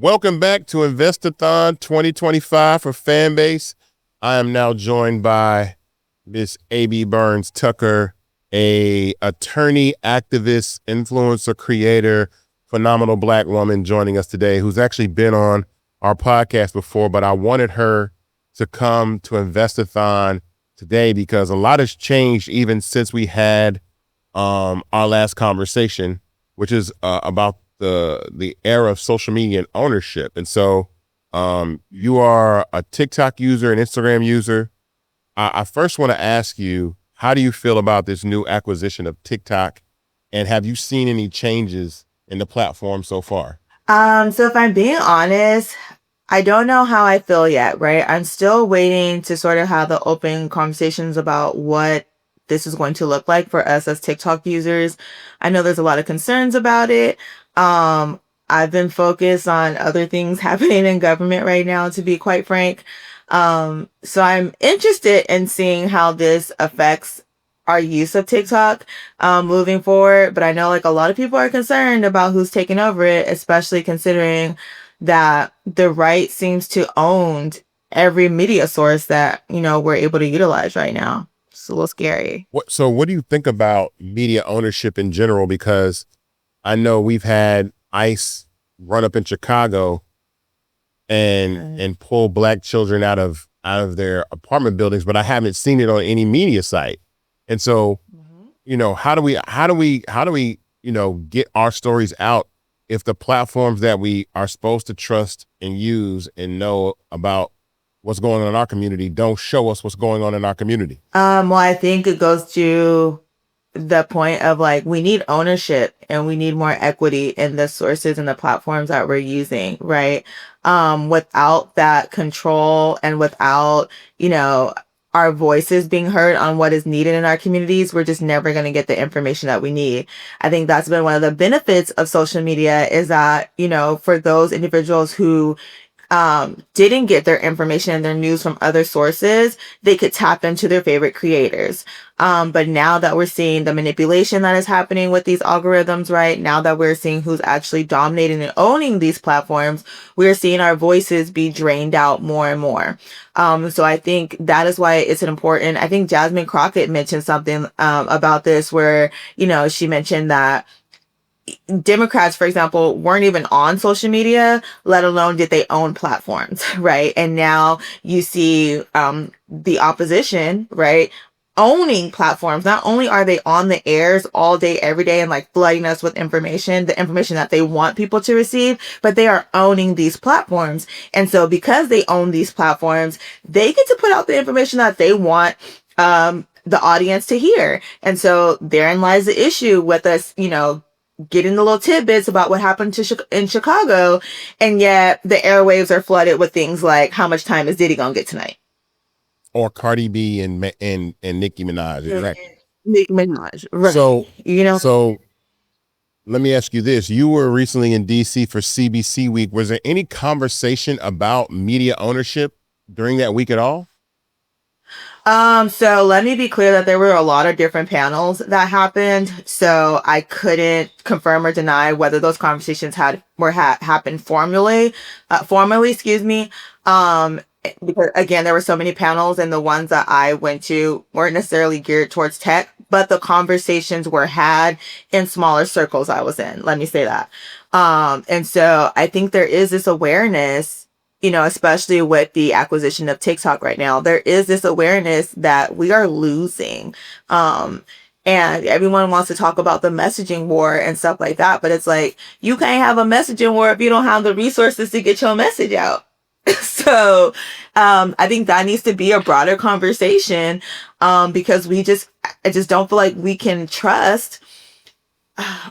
Welcome back to Investathon 2025 for Fanbase. I am now joined by Miss A.B. Burns Tucker, a attorney, activist, influencer, creator, phenomenal Black woman joining us today who's actually been on our podcast before, but I wanted her to come to Investathon today because a lot has changed even since we had our last conversation, which is about the era of social media and ownership. And so you are a TikTok user, an Instagram user. I first want to ask you, how do you feel about this new acquisition of TikTok? And have you seen any changes in the platform so far? So if I'm being honest, I don't know how I feel yet, right? I'm still waiting to sort of have the open conversations about what this is going to look like for us as TikTok users. I know there's a lot of concerns about it. I've been focused on other things happening in government right now, to be quite frank. So I'm interested in seeing how this affects our use of TikTok moving forward. But I know like a lot of people are concerned about who's taking over it, especially considering that the right seems to own every media source that, we're able to utilize right now. It's a little scary. So what do you think about media ownership in general? Because I know we've had ICE run up in Chicago and pull Black children out of their apartment buildings, but I haven't seen it on any media site. And so, how do we, get our stories out if the platforms that we are supposed to trust and use and know about what's going on in our community don't show us what's going on in our community? Well, I think it goes to the point of like, we need ownership and we need more equity in the sources and the platforms that we're using, right? Without that control and without, our voices being heard on what is needed in our communities, we're just never going to get the information that we need. I think that's been one of the benefits of social media is that, for those individuals who didn't get their information and their news from other sources, they could tap into their favorite creators. But now that we're seeing the manipulation that is happening with these algorithms, right? Now that we're seeing who's actually dominating and owning these platforms, we're seeing our voices be drained out more and more. So I think that is why it's important. I think Jasmine Crockett mentioned something about this where, she mentioned that Democrats, for example, weren't even on social media, let alone did they own platforms, right? And now you see the opposition, right, owning platforms. Not only are they on the airs all day, every day, and like flooding us with information, the information that they want people to receive, but they are owning these platforms. And so because they own these platforms, they get to put out the information that they want the audience to hear. And so therein lies the issue with us, getting the little tidbits about what happened in Chicago, and yet the airwaves are flooded with things like, how much time is Diddy gonna get tonight? Or Cardi B and Nicki Minaj. Exactly. Nicki Minaj, right? So let me ask you this. You were recently in DC for CBC week. Was there any conversation about media ownership during that week at all? So let me be clear that there were a lot of different panels that happened. So I couldn't confirm or deny whether those conversations happened formally, excuse me. Because again, there were so many panels and the ones that I went to weren't necessarily geared towards tech, but the conversations were had in smaller circles I was in. Let me say that. And so I think there is this awareness, especially with the acquisition of TikTok right now, there is this awareness that we are losing. And everyone wants to talk about the messaging war and stuff like that. But it's like, you can't have a messaging war if you don't have the resources to get your message out. So I think that needs to be a broader conversation because I just don't feel like we can trust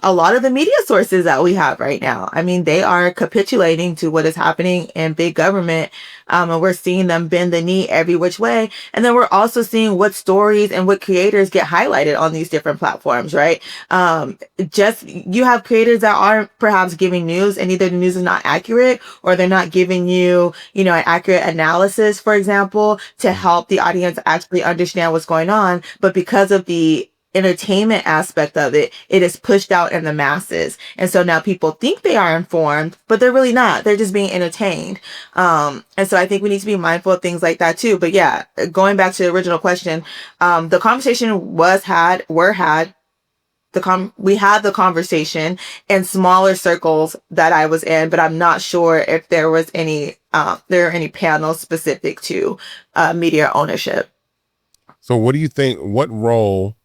a lot of the media sources that we have right now. I mean, they are capitulating to what is happening in big government. And we're seeing them bend the knee every which way. And then we're also seeing what stories and what creators get highlighted on these different platforms, right? You have creators that aren't perhaps giving news, and either the news is not accurate or they're not giving you, an accurate analysis, for example, to help the audience actually understand what's going on. But because of the entertainment aspect of it, it is pushed out in the masses. And so now people think they are informed, but they're really not. They're just being entertained. And so I think we need to be mindful of things like that too. But yeah, going back to the original question, the conversation we had the conversation in smaller circles that I was in, but I'm not sure if there was there are any panels specific to media ownership. So what do you think, what role,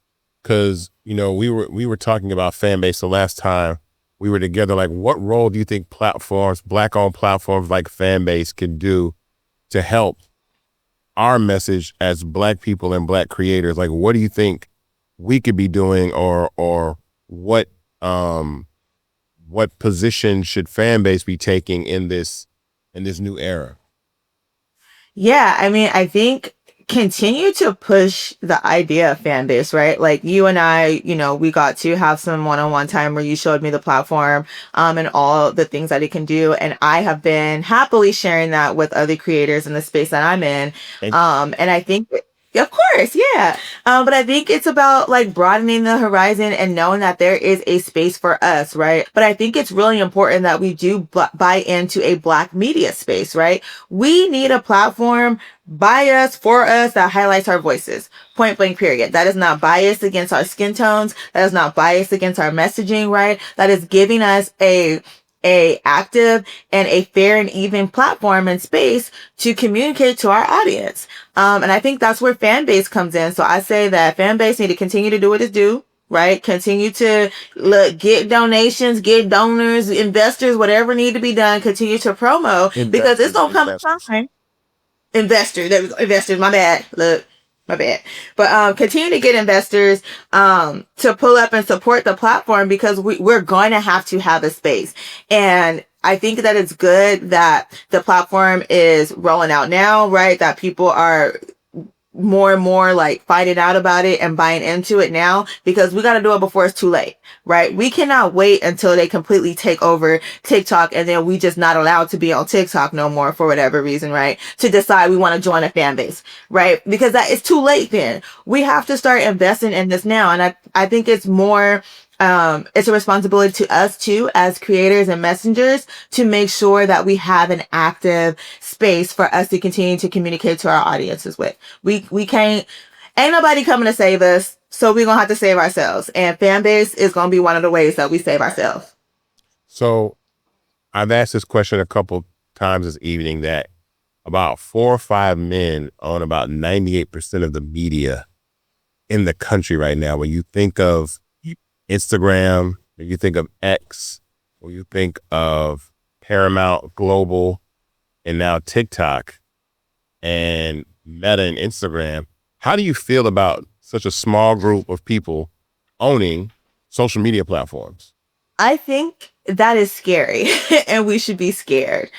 because, we were talking about Fanbase the last time we were together, like what role do you think Black-owned platforms like Fanbase can do to help our message as Black people and Black creators? Like, what do you think we could be doing, or what position should Fanbase be taking in this new era? Yeah, I mean, I think continue to push the idea of fan base, right? Like you and I, we got to have some one-on-one time where you showed me the platform, and all the things that it can do. And I have been happily sharing that with other creators in the space that I'm in. And I think, of course, yeah. But I think it's about like broadening the horizon and knowing that there is a space for us, right? But I think it's really important that we do buy into a Black media space, right? We need a platform by us, for us, that highlights our voices. Point blank, period. That is not biased against our skin tones. That is not biased against our messaging, right? That is giving us a active and a fair and even platform and space to communicate to our audience. And I think that's where Fanbase comes in. So I say that Fanbase need to continue to do what it do, right? Continue to get donations, get donors, investors, whatever need to be done. Continue to promo, because it's gonna come a time. Investors, there we go. Investors, my bad. Look, my bad. But continue to get investors to pull up and support the platform, because we're going to have a space. And I think that it's good that the platform is rolling out now, right? That people are more and more like finding out about it and buying into it now, because we got to do it before it's too late, right? We cannot wait until they completely take over TikTok and then we just not allowed to be on TikTok no more for whatever reason, right? To decide we want to join a fan base, right? Because that is too late then. We have to start investing in this now. And I think it's more, it's a responsibility to us too, as creators and messengers, to make sure that we have an active space for us to continue to communicate to our audiences with. We can't, ain't nobody coming to save us. So we're going to have to save ourselves, and Fanbase is going to be one of the ways that we save ourselves. So I've asked this question a couple times this evening, that about 4 or 5 men own about 98% of the media in the country right now. When you think of Instagram, when you think of X, when you think of Paramount Global, and now TikTok and Meta and Instagram, how do you feel about such a small group of people owning social media platforms? I think that is scary and we should be scared.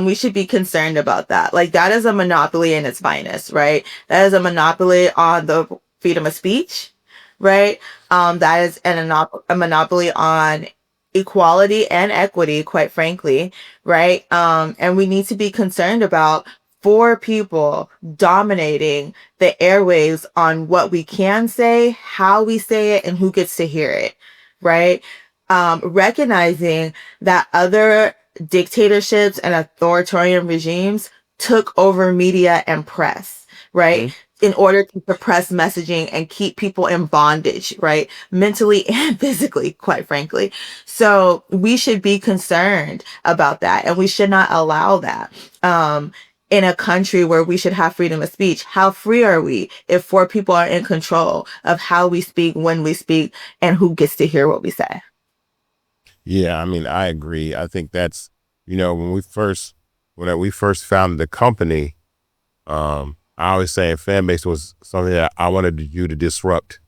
We should be concerned about that. Like, that is a monopoly in its finest, right? That is a monopoly on the freedom of speech, right? That is a monopoly on equality and equity, quite frankly, right? And we need to be concerned about 4 people dominating the airwaves on what we can say, how we say it, and who gets to hear it, right? Recognizing that other dictatorships and authoritarian regimes took over media and press, right? Mm-hmm. In order to suppress messaging and keep people in bondage, right? Mentally and physically, quite frankly. So we should be concerned about that, and we should not allow that. In a country where we should have freedom of speech, how free are we if 4 people are in control of how we speak, when we speak, and who gets to hear what we say? Yeah, I mean, I agree. I think that's, when we first founded the company, I always say Fanbase was something that I wanted you to disrupt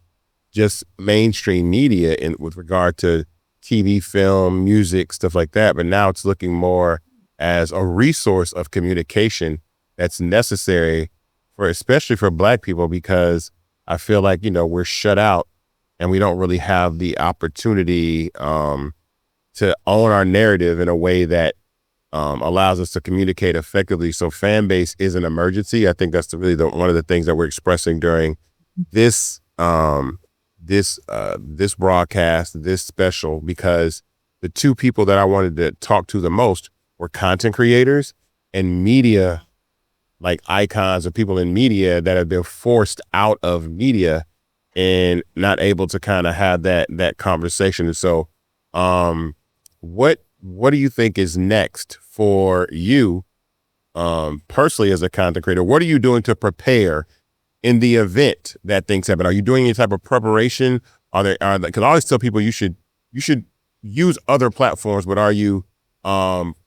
just mainstream media with regard to TV, film, music, stuff like that. But now it's looking more as a resource of communication that's necessary especially for Black people, because I feel like, we're shut out and we don't really have the opportunity to own our narrative in a way that allows us to communicate effectively. So Fanbase is an emergency. I think that's really one of the things that we're expressing during this this broadcast, this special, because the two people that I wanted to talk to the most were content creators and media, like icons of people in media that have been forced out of media and not able to kind of have that conversation. And so, what do you think is next for you, personally as a content creator? What are you doing to prepare in the event that things happen? Are you doing any type of preparation? Because I always tell people you should use other platforms, but are you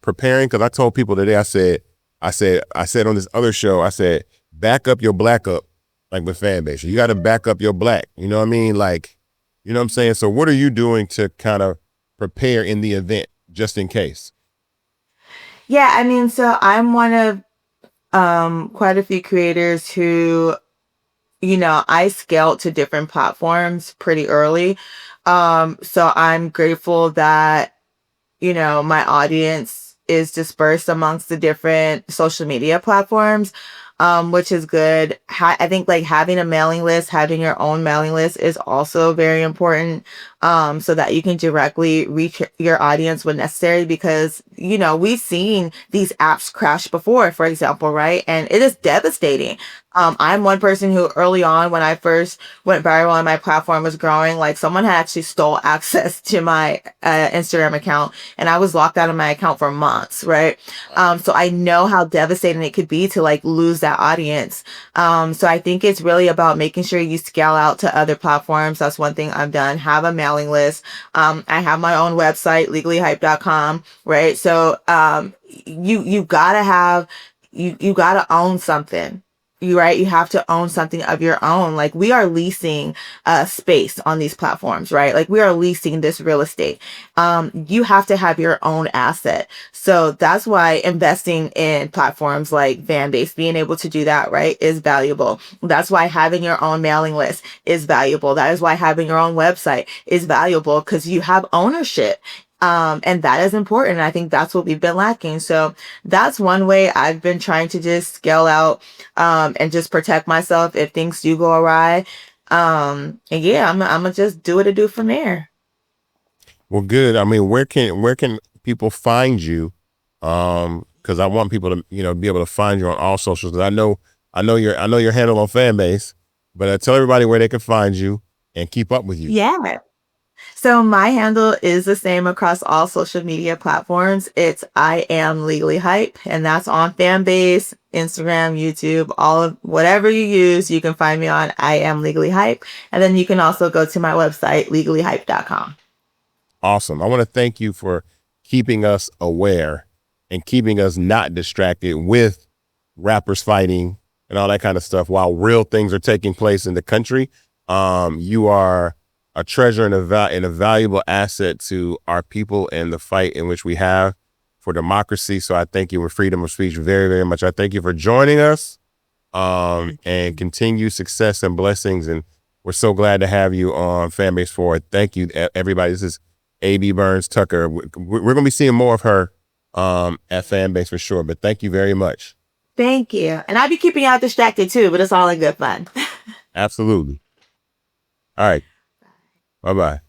preparing? Because I told people today, I said on this other show, I said, back up your black up, like with Fanbase. You got to back up your black. You know what I mean? Like, you know what I'm saying? So what are you doing to kind of prepare in the event, just in case? Yeah, I mean, so I'm one of quite a few creators who, I scaled to different platforms pretty early. So I'm grateful that my audience is dispersed amongst the different social media platforms, which is good. I think like having a mailing list, having your own mailing list is also very important, so that you can directly reach your audience when necessary. Because, we've seen these apps crash before, for example, right? And it is devastating. I'm one person who early on, when I first went viral and my platform was growing, like someone had actually stole access to my Instagram account, and I was locked out of my account for months, right? So I know how devastating it could be to like lose that audience. So I think it's really about making sure you scale out to other platforms. That's one thing I've done. Have a mailing list. I have my own website, legallyhype.com, right? So you gotta have you gotta own something. Right? You have to own something of your own. Like we are leasing space on these platforms, right? Like we are leasing this real estate. You have to have your own asset. So that's why investing in platforms like Fanbase, being able to do that, right, is valuable. That's why having your own mailing list is valuable. That is why having your own website is valuable, because you have ownership. And that is important. I think that's what we've been lacking. So that's one way I've been trying to just scale out, and just protect myself if things do go awry. And yeah, I'm gonna just do what I do from there. Well, good. I mean, where can people find you? Because I want people to be able to find you on all socials. 'Cause I know your handle on Fanbase, but tell everybody where they can find you and keep up with you. Yeah. So my handle is the same across all social media platforms. It's I am legally hype, and that's on Fanbase, Instagram, YouTube, all of whatever you use, you can find me on I am legally hype. And then you can also go to my website, legallyhype.com. Awesome. I want to thank you for keeping us aware and keeping us not distracted with rappers fighting and all that kind of stuff while real things are taking place in the country. You are a treasure and and a valuable asset to our people and the fight in which we have for democracy. So I thank you for freedom of speech very, very much. I thank you for joining us, and continue success and blessings. And we're so glad to have you on Fanbase 4. Thank you, everybody. This is A.B. Burns Tucker. We're going to be seeing more of her at Fanbase for sure. But thank you very much. Thank you. And I'll be keeping y'all distracted too, but it's all in good fun. Absolutely. All right. Bye-bye.